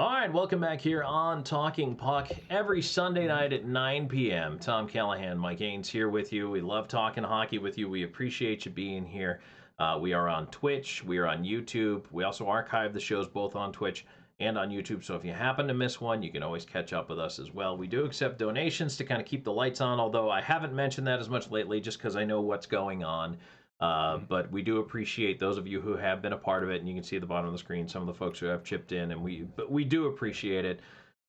All right, welcome back here on Talking Puck every Sunday night at 9 p.m. Tom Callahan, Mike Ains here with you. We love talking hockey with you. We appreciate you being here. We are on Twitch, we are on YouTube. We also archive the shows both on Twitch and on YouTube. So if you happen to miss one, you can always catch up with us as well. We do accept donations to kind of keep the lights on, although I haven't mentioned that as much lately just because I know what's going on. But we do appreciate those of you who have been a part of it, and you can see at the bottom of the screen some of the folks who have chipped in, and we do appreciate it.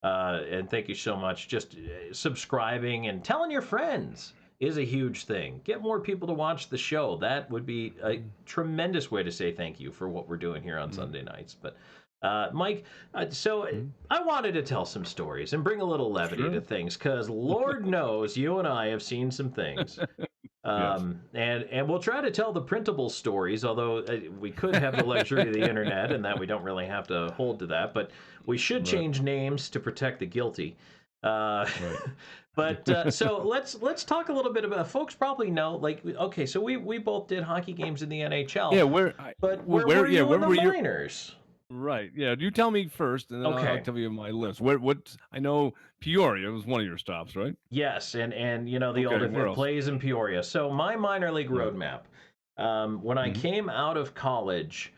And thank you so much. Just subscribing and telling your friends is a huge thing. Get more people to watch the show. That would be a tremendous way to say thank you for what we're doing here on Sunday nights. But Mike, so I wanted to tell some stories and bring a little levity to things because Lord knows you and I have seen some things. Yes. And we'll try to tell the printable stories, although we could have the luxury of the internet and that we don't really have to hold to that. But we should change names to protect the guilty. Right. But so let's talk a little bit about. Folks probably know, like, okay, so we both did hockey games in the NHL. Yeah, But where were yeah, you where in the were you? minors? Right. Yeah, you tell me first, and then I'll Okay. tell you my list. What I know Peoria was one of your stops, right? Yes, and you know the old Okay, if where it else? plays in Peoria. So my minor league Right. roadmap. When I Mhm. came out of college,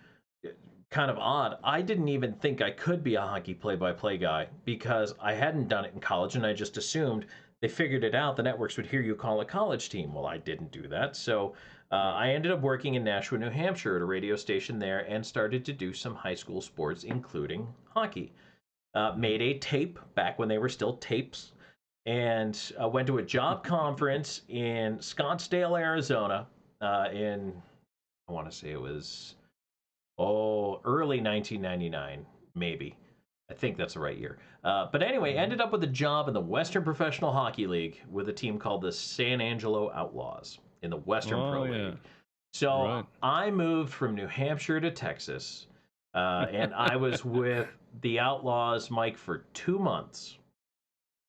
kind of odd. I didn't even think I could be a hockey play-by-play guy because I hadn't done it in college, and I just assumed they figured it out. The networks would hear you call a college team. Well, I didn't do that, so Right. I ended up working in Nashua, New Hampshire, at a radio station there, and started to do some high school sports, including hockey. Mhm. Made a tape back when they were still tapes, and went to a job conference in Scottsdale, Arizona, in I want to say it was early 1999, maybe. I think that's the right year. But anyway, Mhm. ended up with a job in the Western Professional Hockey League with a team called the San Angelo Outlaws in the Western Oh Pro yeah. League. So Right. I moved from New Hampshire to Texas, and I was with the Outlaws, Mike, for 2 months.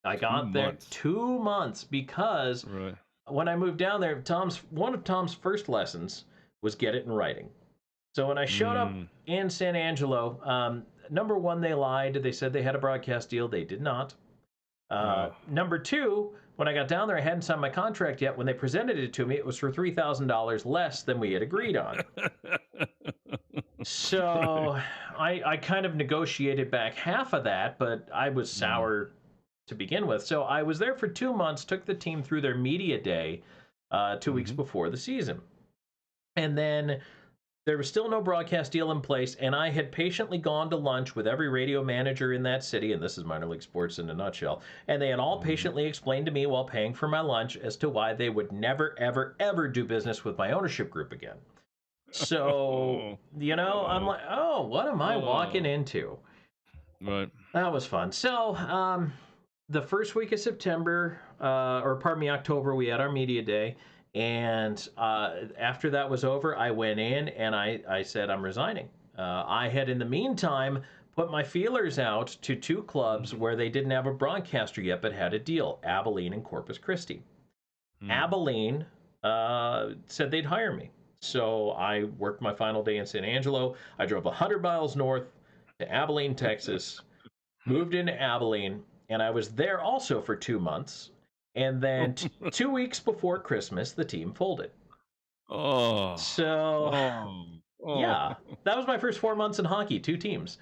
I Two got there months. 2 months because Right. when I moved down there, Tom's one of Tom's first lessons was get it in writing. So when I showed up Mm. in San Angelo, number one, they lied. They said they had a broadcast deal. They did not. Oh. Number two, when I got down there, I hadn't signed my contract yet. When they presented it to me, it was for $3,000 less than we had agreed on. Right. So I kind of negotiated back half of that, but I was Mm. sour to begin with. So I was there for 2 months, took the team through their media day 2 weeks Mhm. before the season. And then there was still no broadcast deal in place, and I had patiently gone to lunch with every radio manager in that city, and this is minor league sports in a nutshell. And they had all Mhm. patiently explained to me while paying for my lunch as to why they would never, ever, ever do business with my ownership group again. So, Oh. I'm Oh. like, oh, what am I walking Oh. into? Right. That was fun. So, the first week of September, or pardon me, October, we had our media day. And after that was over, I went in and I said, I'm resigning. I had, in the meantime, put my feelers out to two clubs Mhm. where they didn't have a broadcaster yet, but had a deal: Abilene and Corpus Christi. Mm. Abilene said they'd hire me. So I worked my final day in San Angelo. I drove 100 miles north to Abilene, Texas, moved into Abilene, and I was there also for 2 months. And then 2 weeks before Christmas, the team folded. Oh. So, Oh. Oh. yeah, that was my first 4 months in hockey, two teams.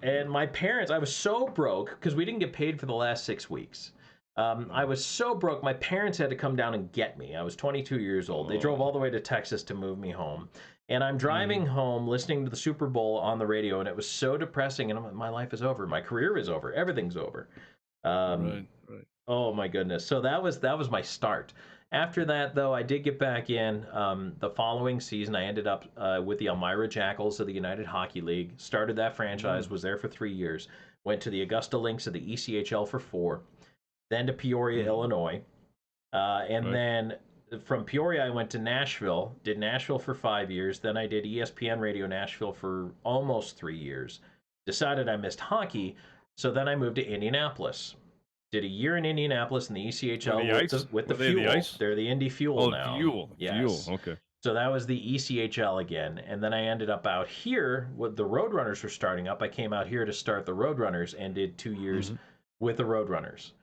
And my parents, I was so broke because we didn't get paid for the last 6 weeks. I Mm. was so broke, my parents had to come down and get me. I was 22 years old. They drove Oh. all the way to Texas to move me home. And I'm Mhm. driving home listening to the Super Bowl on the radio, and it was so depressing. And I'm like, my life is over. My career is over. Everything's over. Um, Right. Right. Oh my goodness. So that was my start. After that, though, I did get back in. The following season, I ended up with the Elmira Jackals of the United Hockey League. Started that franchise, Mm. was there for 3 years. Went to the Augusta Lynx of the ECHL for 4. Then to Peoria, Mm. Illinois. And Right. then from Peoria, I went to Nashville. Did Nashville for 5 years. Then I did ESPN Radio Nashville for almost 3 years. Decided I missed hockey, so then I moved to Indianapolis. Did a year in Indianapolis in the Were ECHL the with ice? the Were they the Fuel. ice? They're the Indy Fuel Oh, now. fuel. Fuel. Yes. Okay. So that was the ECHL again, and then I ended up out here with the Roadrunners were starting up. I came out here to start the Roadrunners and did 2 years Hmm. with the Roadrunners.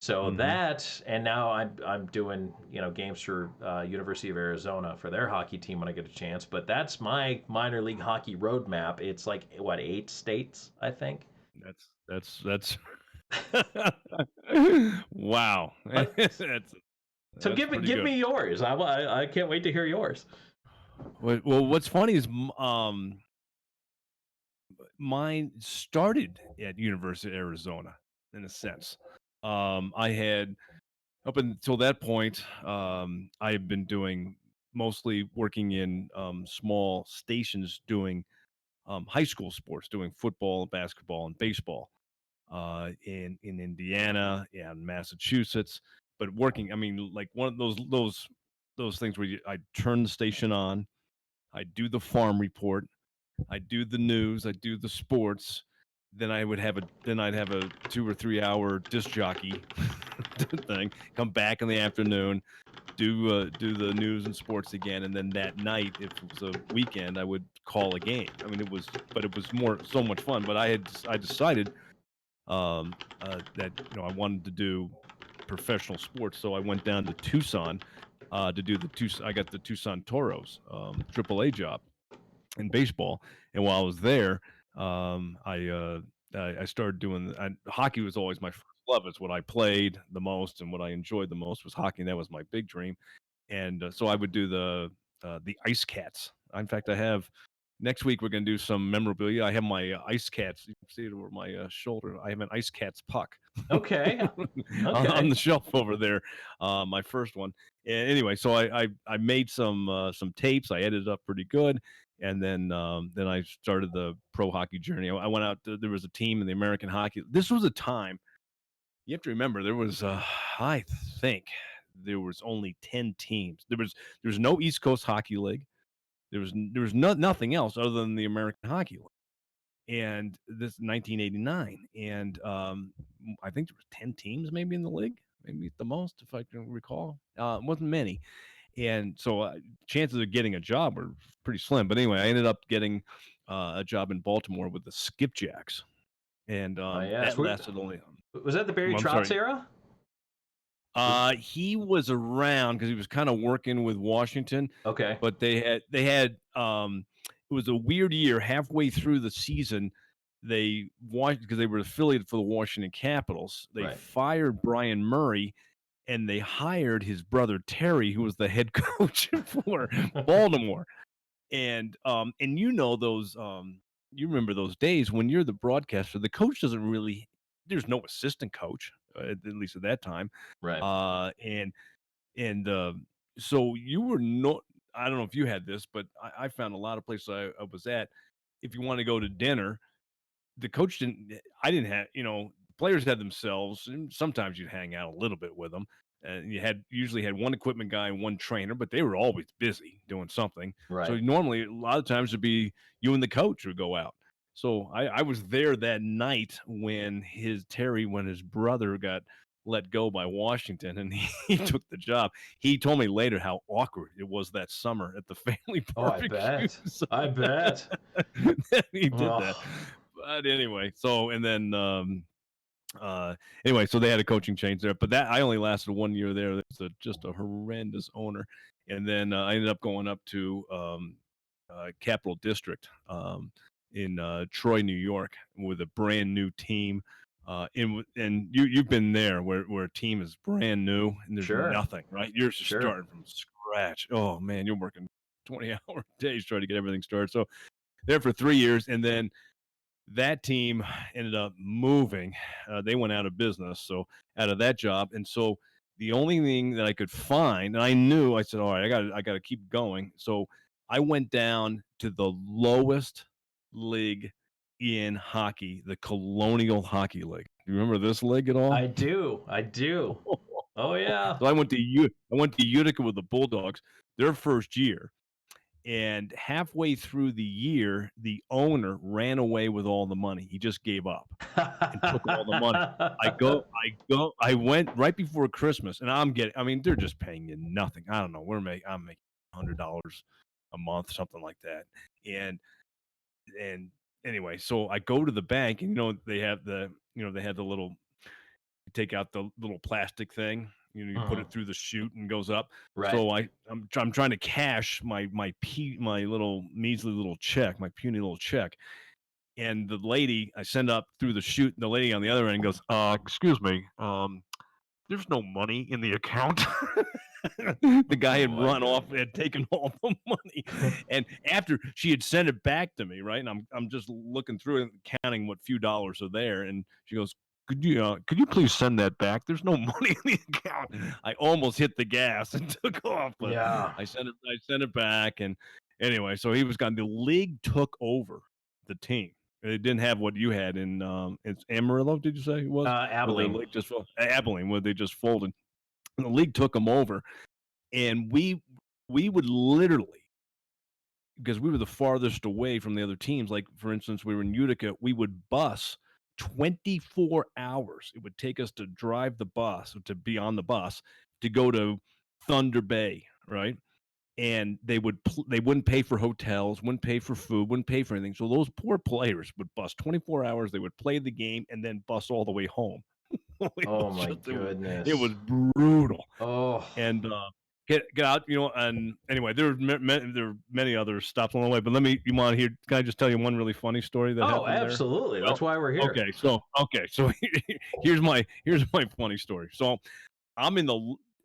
So Hmm. that, and now I'm doing games for University of Arizona for their hockey team when I get a chance. But that's my minor league hockey roadmap. It's like what 8 states, I think. That's wow. But so That's pretty give good. me yours. I can't wait to hear yours. Well, what's funny is mine started at University of Arizona in a sense. I had up until that point, I had been doing mostly working in small stations doing high school sports, doing football, basketball, and baseball in Indiana and Massachusetts. But working, I mean, like one of those things where I turn the station on, I do the farm report, I do the news, I do the sports. Then I'd have a 2 or 3 hour disc jockey thing. Come back in the afternoon, do the news and sports again, and then that night, if it was a weekend, I would call a game. I mean, it was more so much fun. But I decided that I wanted to do professional sports, so I went down to Tucson to do the Tucson. I got the Tucson Toros AAA job in baseball, and while I was there, I started doing. Hockey was always my first love. It's what I played the most, and what I enjoyed the most was hockey. And that was my big dream. And so I would do the Ice Cats. In fact, I have next week we're going to do some memorabilia. I have my Ice Cats. You can see it over my shoulder. I have an Ice Cats puck Okay, on okay. the shelf over there. My first one. And anyway, so I made some tapes. I edited up pretty good, and then I started the pro hockey journey. I went out. There was a team in the American Hockey. This was a time you have to remember there was I think there was only 10 teams. There was no East Coast Hockey League. There was nothing else other than the American Hockey League. And this 1989, and I think there was 10 teams maybe in the league, maybe at the most, if I can recall. It wasn't many, and so chances of getting a job were pretty slim. But anyway, I ended up getting a job in Baltimore with the Skipjacks, and Oh yes. that lasted only. Was that the Barry I'm Trotz sorry. era? Was He was around because he was kind of working with Washington, okay. but they had it was a weird year. Halfway through the season, they watched because they were affiliated for the Washington Capitals. They Right. fired Brian Murray and they hired his brother Terry, who was the head coach for Baltimore. And those you remember those days when you're the broadcaster, the coach doesn't really there's no assistant coach, at least at that time. Right. And so you were not I don't know if you had this, but I found a lot of places I was at, if you want to go to dinner, the coach didn't I didn't have players had themselves, and sometimes you'd hang out a little bit with them. And you had usually had one equipment guy and one trainer, but they were always busy doing something. So Right. normally a lot of times it'd be you and the coach would go out. So I was there that night when when his brother got let go by Washington and he took the job. He told me later how awkward it was that summer at the family Oh, I bet. barbecues. I bet. He did that. Oh, But anyway, so and then anyway, so they had a coaching change there, but that I only lasted 1 year there. It's just a horrendous owner, and then I ended up going up to Capital District in Troy, New York, with a brand new team. And you've been there where a team is brand new and there's sure. nothing, right? You're just Sure. starting from scratch. Oh man, you're working 20-hour days trying to get everything started. So there for 3 years, and then that team ended up moving. They went out of business, so out of that job, and so the only thing that I could find, and I said, all right, I got to keep going. So I went down to the lowest league in hockey, the Colonial Hockey League. You remember this league at all? I do. I do. Oh yeah. So I went to Utica with the Bulldogs their first year, and halfway through the year, the owner ran away with all the money. He just gave up and took all the money. I went right before Christmas, and I mean, they're just paying you nothing. I don't know. I'm making $100 a month, something like that. And anyway, so I go to the bank, and they have the little, you take out the little plastic thing, you put Mhm. it through the chute and goes up. Right. So I'm trying to cash my little measly little check, my puny little check. And the lady I send up through the chute, the lady on the other end goes, excuse me, there's no money in the account. The guy Oh had my run off, goodness. had taken all the money. And after she had sent it back to me, right? And I'm just looking through it, counting what few dollars are there. And she goes, could you please send that back? There's no money in the account. I almost hit the gas and took off, but Yeah. I sent it back. And anyway, so he was gone. The league took over the team. It didn't have what you had in it's Amarillo, did you say it was? Where the Abilene. league just Abilene, where they just folded. And the league took them over, and we would literally, because we were the farthest away from the other teams. Like, for instance, we were in Utica. We would bus 24 hours. It would take us to drive the bus, to be on the bus, to go to Thunder Bay, right? And they wouldn't pay for hotels, wouldn't pay for food, wouldn't pay for anything. So those poor players would bus 24 hours. They would play the game and then bus all the way home. Oh my It was goodness. brutal. Oh. And get out, and anyway, there were many other stops on the way. But you want to hear? Can I just tell you one really funny story that Oh, happened there? absolutely. Well, That's why we're here. okay, so here's my funny story. So I'm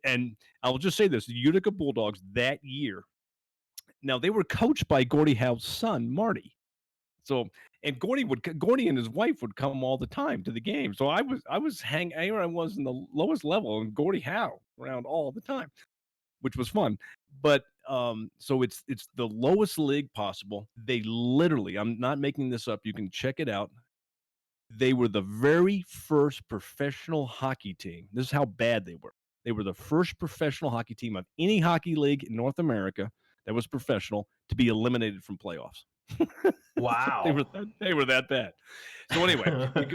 and I'll just say this: the Utica Bulldogs that year. Now, they were coached by Gordie Howe's son, Marty. So, and Gordie and his wife would come all the time to the game. So here I was in the lowest level, and Gordie Howe around all the time, which was fun. But so it's the lowest league possible. They literally, I'm not making this up. You can check it out. They were the very first professional hockey team. This is how bad they were. They were the first professional hockey team of any hockey league in North America that was professional to be eliminated from playoffs. They Wow. were that bad. So anyway, it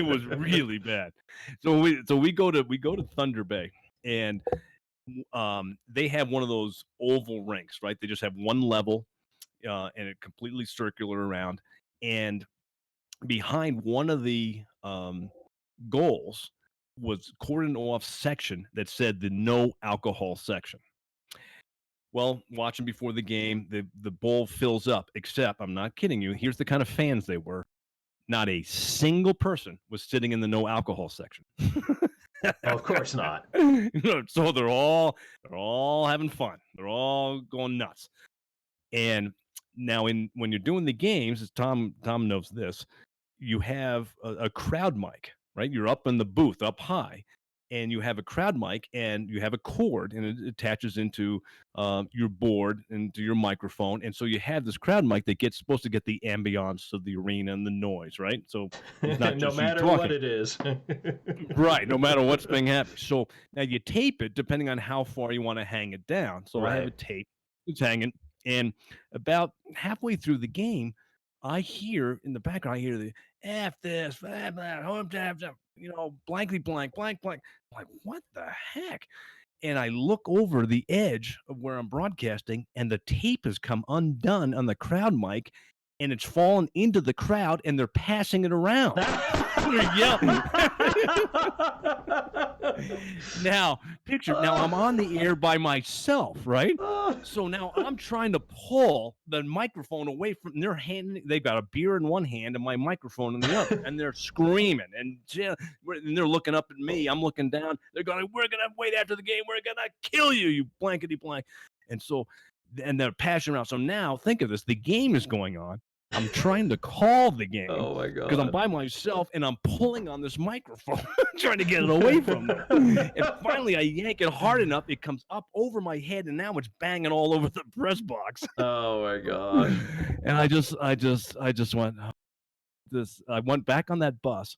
was really bad. So we go to Thunder Bay, and they have one of those oval rinks, right? They just have one level, and it completely circular around. And behind one of the goals was cordoned off section that said the no alcohol section. Well, watching before the game, the bowl fills up, except, I'm not kidding you, here's the kind of fans they were. Not a single person was sitting in the no alcohol section. Of course not. So they're all having fun. They're all going nuts. And now when you're doing the games, as Tom knows this, you have a crowd mic, right? You're up in the booth, up high, and you have a crowd mic, and you have a cord, and it attaches into your board and to your microphone. And so you have this crowd mic that supposed to get the ambiance of the arena and the noise, right? So it's not No just you matter what talking. it is. Right, no matter what's being happened. So now you tape it depending on how far you want to hang it down. So I have Right. it taped, it's hanging, and about halfway through the game, I hear in the background, I hear the F this, blah, blah, home tabs, blankly blank, blank, blank. I'm like, what the heck? And I look over the edge of where I'm broadcasting, and the tape has come undone on the crowd mic, and it's fallen into the crowd, and they're passing it around. They're yelling. Now, I'm on the air by myself, right? So now I'm trying to pull the microphone away from their hand. They've got a beer in one hand and my microphone in the other, and they're screaming and they're looking up at me. I'm looking down. They're going, "We're gonna wait after the game. We're gonna kill you, you blankety blank." And so, and they're passing around. So now, think of this: the game is going on. I'm trying to call the game Oh my because I'm god. by myself and I'm pulling on this microphone, trying to get it away from them. And finally, I yank it hard enough, it comes up over my head, and now it's banging all over the press box. Oh my gosh. And I just went this. I went back on that bus,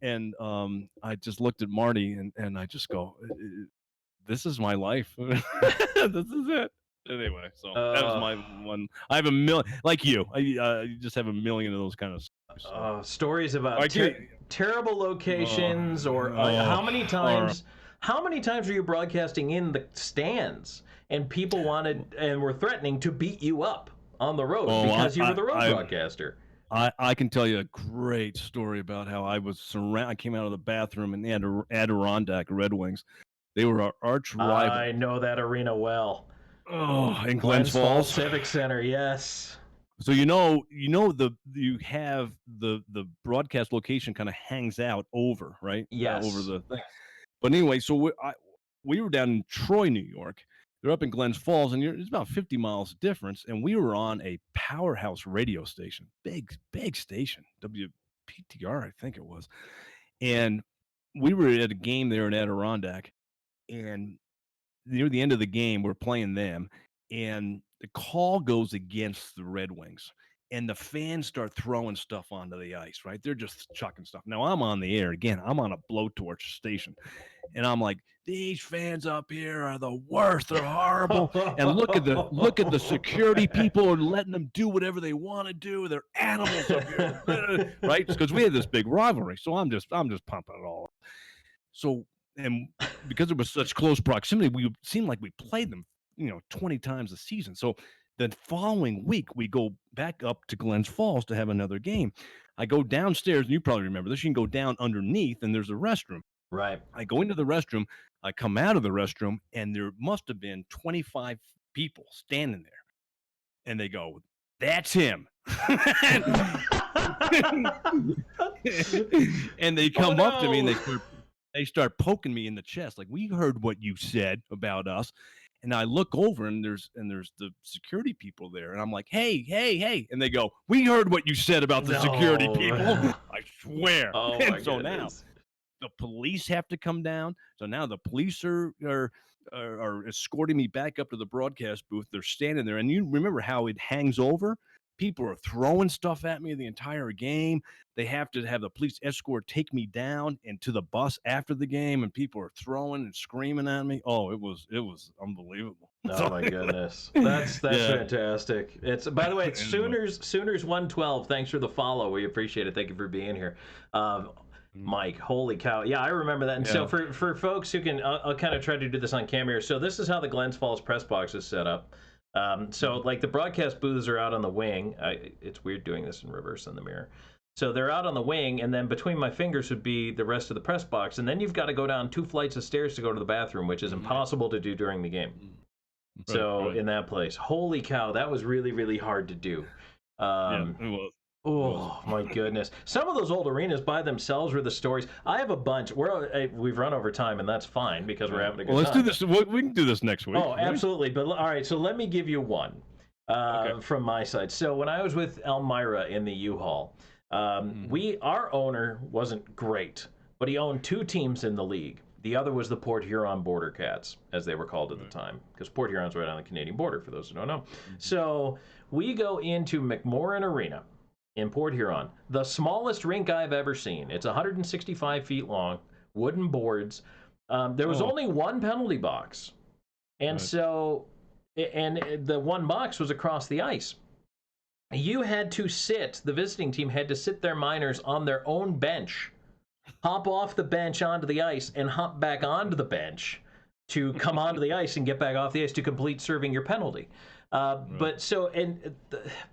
and I just looked at Marty, and I just go, "This is my life. This is it." Anyway, so that was my one. I have a million, like you. I just have a million of those kind of stories. So. Stories about terrible locations, or how many times How many times were you broadcasting in the stands and people wanted and were threatening to beat you up on the road Oh, because you were the road broadcaster? I can tell you a great story about how I was I came out of the bathroom in the Adirondack Red Wings. They were our arch rival. I know that arena well. Oh, in Glens Glens Falls Falls. Civic Center, yes. So you have the broadcast location kind of hangs out over, right? Over Yes. the thing. But anyway, so we were down in Troy, New York. They're up in Glens Falls, and it's about 50 miles difference. And we were on a powerhouse radio station, big station, WPTR, I think it was. And we were at a game there in Adirondack, and near the end of the game, we're playing them, and the call goes against the Red Wings, and the fans start throwing stuff onto the ice, right? They're just chucking stuff. Now I'm on the air again. I'm on a blowtorch station, and I'm like, these fans up here are the worst. They're horrible. And look at the security people are letting them do whatever they want to do. They're animals up here, right? Because we had this big rivalry. So I'm just pumping it all up. So, and because it was such close proximity, we seemed like we played them, 20 times a season. So the following week, we go back up to Glens Falls to have another game. I go downstairs, and you probably remember this. You can go down underneath, and there's a restroom. Right. I go into the restroom. I come out of the restroom, and there must have been 25 people standing there. And they go, "That's him." And they come up to me, and they start poking me in the chest, like, "We heard what you said about us." And I look over, and there's the security people there, and I'm like, "Hey!" And they go, "We heard what you said about the security people." I swear. Oh And my so goodness. now the police have to come down. So now the police are escorting me back up to the broadcast booth. They're standing there, and you remember how it hangs over. People are throwing stuff at me the entire game. They have to have the police escort take me down and to the bus after the game, and people are throwing and screaming at me. Oh, it was unbelievable. Oh my goodness, that's Yeah. fantastic. It's, by the way, it's Sooners 112. Thanks for the follow. We appreciate it. Thank you for being here. Mike, holy cow. Yeah, I remember that. And so for folks who can, I'll kind of try to do this on camera. So this is how the Glens Falls press box is set up. So like the broadcast booths are out on the wing. It's weird doing this in reverse in the mirror. So they're out on the wing, and then between my fingers would be the rest of the press box. And then you've got to go down 2 flights of stairs to go to the bathroom, which is impossible to do during the game. So in that place, holy cow, that was really, really hard to do. It was. Oh my goodness! Some of those old arenas by themselves were the stories. I have a bunch. We've run over time, and that's fine because we're having a good Well, let's time. do this. We can do this next week. Oh, absolutely. But all right, so let me give you one from my side. So when I was with Elmira in the U-Haul, our owner wasn't great, but he owned 2 teams in the league. The other was the Port Huron Border Cats, as they were called at the time, because Port Huron's right on the Canadian border, for those who don't know. So we go into McMorran Arena in Port Huron, the smallest rink I've ever seen. It's 165 feet long, wooden boards. There was only one penalty box. And so, and the one box was across the ice. You had to sit, the visiting team had to sit their minors on their own bench, hop off the bench onto the ice, and hop back onto the bench to come onto the ice and get back off the ice to complete serving your penalty. But so, and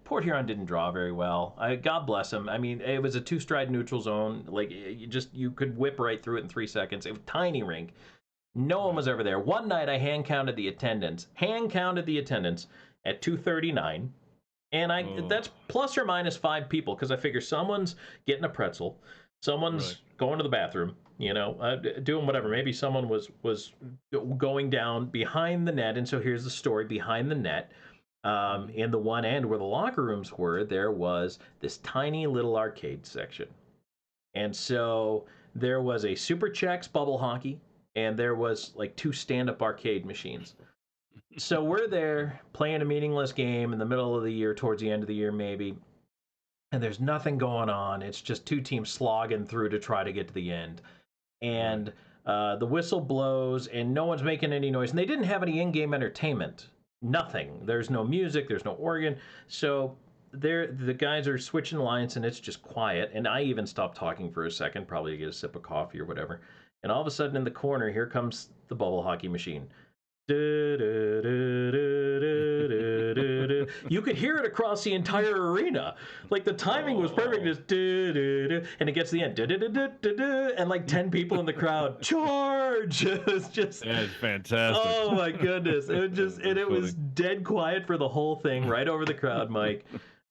Port Huron didn't draw very well. God bless him. I mean, it was a 2-stride neutral zone. Like, you could whip right through it in 3 seconds. It was a tiny rink. No one was ever there. One night I hand counted the attendance at 239. And that's plus or minus 5 people, because I figure someone's getting a pretzel, someone's going to the bathroom, doing whatever. Maybe someone was going down behind the net. And so here's the story behind the net. In the one end where the locker rooms were, there was this tiny little arcade section. And so there was a Super Chex bubble hockey, and there was like 2 stand-up arcade machines. So we're there playing a meaningless game in the middle of the year, towards the end of the year maybe, and there's nothing going on. It's just 2 teams slogging through to try to get to the end. And the whistle blows, and no one's making any noise. And they didn't have any in-game entertainment. Nothing. There's no music. There's no organ. So the guys are switching lines, and it's just quiet. And I even stopped talking for a second, probably to get a sip of coffee or whatever. and all of a sudden in the corner, here comes the bubble hockey machine. You could hear it across the entire arena. Like the timing was perfect. Just and it gets to the end, and like 10 people in the crowd charge. It was just That's fantastic. Oh my goodness! It just and it was dead quiet for the whole thing, right over the crowd, Mike.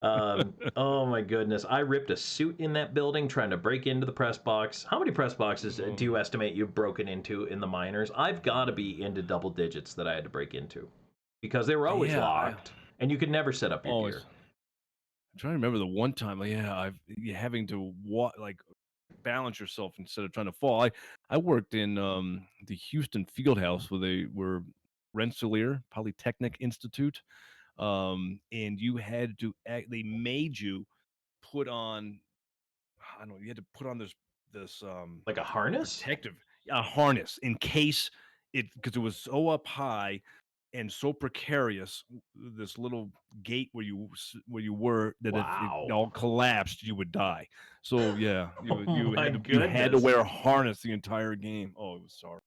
Oh my goodness! I ripped a suit in that building trying to break into the press box. How many press boxes do you estimate you've broken into in the minors? I've got to be into double digits that I had to break into because they were always locked, and you could never set up your gear. I'm trying to remember the one time, you having to balance yourself instead of trying to fall. I worked in the Houston Fieldhouse where they were Rensselaer Polytechnic Institute. And you had to they made you put on, I don't know, you had to put on this like a harness, a harness in case because it was so up high and so precarious, this little gate where you were, that if it all collapsed, you would die. So yeah, you had to wear a harness the entire game. Oh, it was sorry.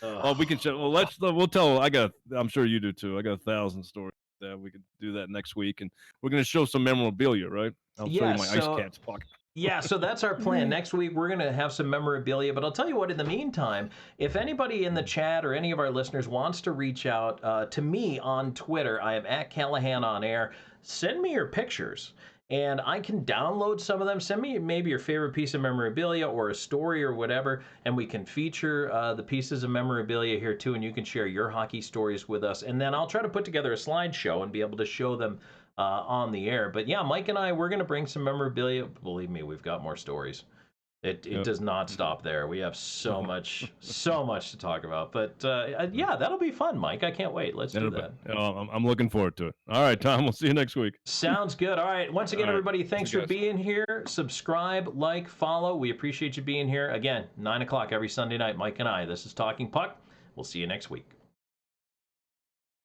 Well, we can show. Well, we'll tell. I'm sure you do too. I got 1,000 stories. We could do that next week, and we're going to show some memorabilia, right? I'll show you my Ice Cats puck. Yeah, so that's our plan. Next week, we're going to have some memorabilia. But I'll tell you what, in the meantime, if anybody in the chat or any of our listeners wants to reach out to me on Twitter, I am at Callahan on Air. Send me your pictures, and I can download some of them. Send me maybe your favorite piece of memorabilia or a story or whatever, and we can feature the pieces of memorabilia here too, and you can share your hockey stories with us. And then I'll try to put together a slideshow and be able to show them on the air. But yeah, Mike and I, we're going to bring some memorabilia. Believe me, we've got more stories. It does not stop there. We have so much to talk about. But yeah, that'll be fun, Mike. I can't wait. Let's do that. I'm looking forward to it. All right, Tom, we'll see you next week. Sounds good. All right. Once again, everybody, thanks for being here. Subscribe, like, follow. We appreciate you being here. Again, 9 o'clock every Sunday night, Mike and I. This is Talking Puck. We'll see you next week.